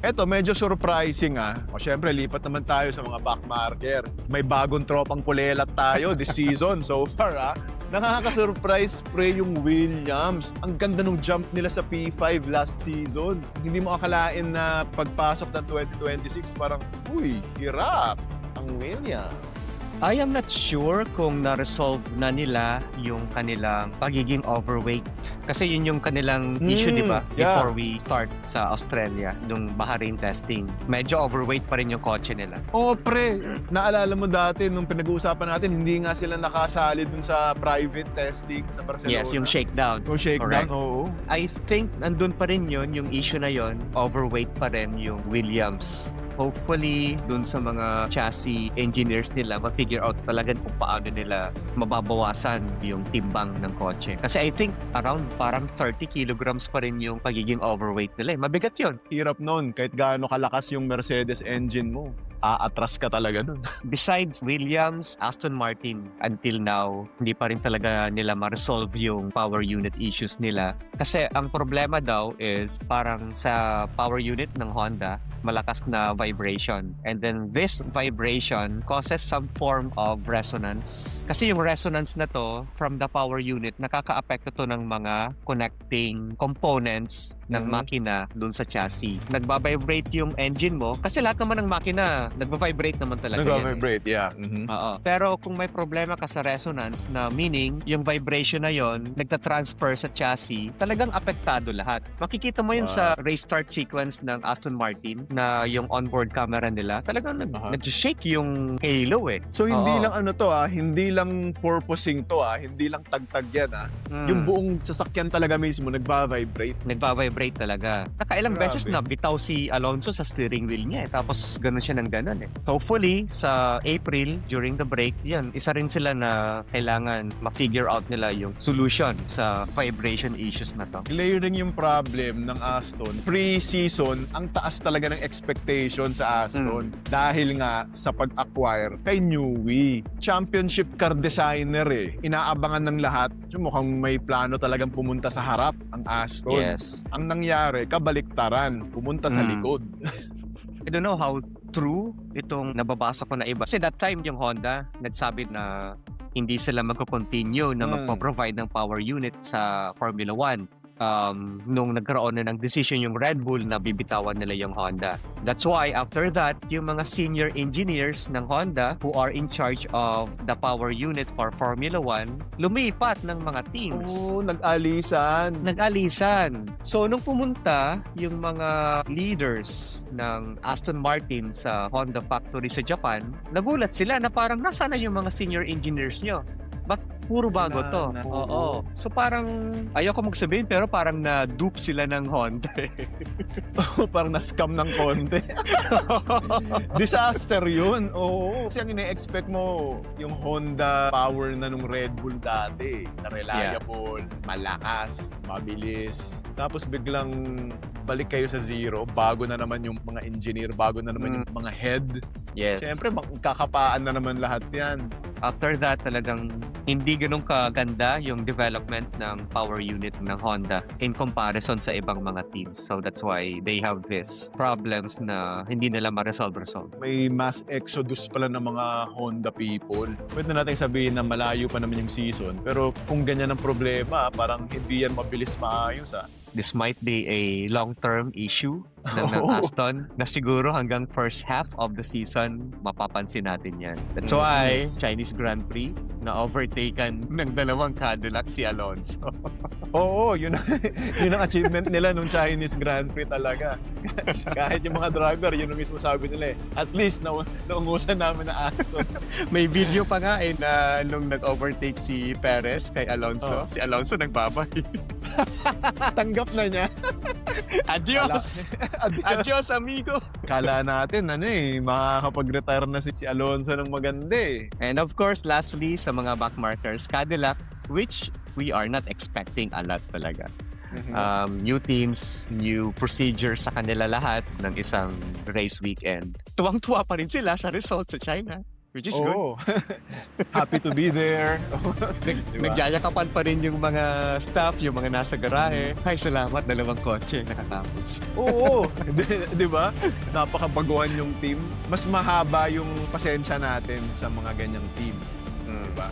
Eto, medyo surprising O, syempre, lipat naman tayo sa mga backmarker. May bagong tropang kulelat tayo this season so far Nakaka-surprise pre yung Williams. Ang ganda ng jump nila sa P5 last season. Hindi mo akalain na pagpasok ng 2026 parang, uy, hirap ang Williams. I am not sure kung na-resolve na nila yung kanilang pagiging overweight. Kasi yun yung kanilang issue, di ba? Yeah. Before we start sa Australia, nung Bahrain testing. Medyo overweight pa rin yung kotse nila. Oo, pre. Naalala mo dati nung pinag-uusapan natin, hindi nga sila nakasali dun sa private testing sa Barcelona. Yes, yung shakedown. Yung shakedown, Correct. oo. I think nandun pa rin yun, yung issue na yun. Overweight pa rin yung Williams. Hopefully, dun sa mga chassis engineers nila, ma-figure out talaga kung paano nila mababawasan yung timbang ng kotse. Kasi I think around parang 30 kilograms pa rin yung pagiging overweight nila. Mabigat yun. Hirap nun. Kahit gaano kalakas yung Mercedes engine mo, aatras ka talaga nun. Besides Williams, Aston Martin, until now, hindi pa rin talaga nila ma-resolve yung power unit issues nila. Kasi ang problema daw is parang sa power unit ng Honda, malakas na vibration. And then this vibration causes some form of resonance. Kasi yung resonance na to from the power unit, nakaka-apekto to ng mga connecting components ng makina dun sa chassis. Nagbabibrate yung engine mo kasi lahat naman ng makina nagbabibrate naman talaga yan. Nag-vibrate, yeah. Oo. Pero kung may problema ka sa resonance na meaning yung vibration na yon nagta-transfer sa chassis, talagang apektado lahat. Makikita mo yun sa race start sequence ng Aston Martin na yung onboard camera nila, talagang nag-shake yung halo eh. So hindi Oo. lang ano to hindi lang purposing to hindi lang tagtag yan Yung buong sasakyan talaga mismo nagba-vibrate. Nagbabibrate talaga. Nakailang Grabe. beses na bitaw si Alonso sa steering wheel niya tapos ganun siya ng ganun Hopefully, sa April, during the break, yan, isa rin sila na kailangan ma-figure out nila yung solution sa vibration issues na to. Layering yung problem ng Aston. Pre-season, ang taas talaga ng expectation sa Aston. Dahil nga sa pag-acquire kay Newey. Championship car designer Inaabangan ng lahat. So, mukhang may plano talagang pumunta sa harap ang Aston. Yes. Ang nangyari, kabaliktaran. Pumunta sa likod. I don't know how true itong nababasa ko na iba. Kasi that time yung Honda, nagsabi na hindi sila magko-continue na magpo-provide ng power unit sa Formula 1. Nung nagkaroon na ng decision yung Red Bull na bibitawan nila yung Honda. That's why after that, yung mga senior engineers ng Honda who are in charge of the power unit for Formula 1, lumipat ng mga teams. Nag-alisan. Nag-alisan. So, nung pumunta yung mga leaders ng Aston Martin sa Honda factory sa Japan, nagulat sila na parang nasaan na yung mga senior engineers nyo? Puro bago to. Oo. So parang, ayoko magsabihin, pero parang na-dupe sila ng Honda. Parang na-scam ng konti. Disaster yun. Oo. Kasi ang ine-expect mo, yung Honda power na nung Red Bull dati. Na reliable, malakas, mabilis. Tapos biglang balik kayo sa zero. Bago na naman yung mga engineer, bago na naman yung mga head. Yes. Siyempre, kakapaan na naman lahat yan. After that, talagang hindi ganun kaganda yung development ng power unit ng Honda in comparison sa ibang mga teams. So that's why they have this problems na hindi nila ma-resolve. May mass exodus pala ng mga Honda people. Pwede natin sabihin na malayo pa naman yung season. Pero kung ganyan ang problema, parang hindi yan mabilis maayos This might be a long-term issue ng Aston na siguro hanggang first half of the season mapapansin natin yan. That's why Chinese Grand Prix na overtaken ng dalawang Cadillac si Alonso. Oo, yun ang achievement nila nung Chinese Grand Prix talaga. Kahit yung mga driver, yun ang mismo sabi nila At least, naungusan namin na Aston. May video pa nga na nung nag-overtake si Perez kay Alonso, si Alonso nagbabay. Tanggap na niya. Adios! Adios, amigo! Kala natin, makakapag-retire na si Alonso ng maganda And of course, lastly, sa mga backmarkers, Cadillac, which we are not expecting a lot talaga. New teams, new procedures sa kanila lahat ng isang race weekend. Tuwang-tuwa pa rin sila sa result sa China. Which is good. Oo. Happy to be there. Diba? Nagyayakapan pa rin yung mga staff, yung mga nasa garahe. Ay, salamat, dalawang kotse, nakatapos. Oo. Di ba? Napakabaguhan yung team. Mas mahaba yung pasensya natin sa mga ganyang teams. Diba?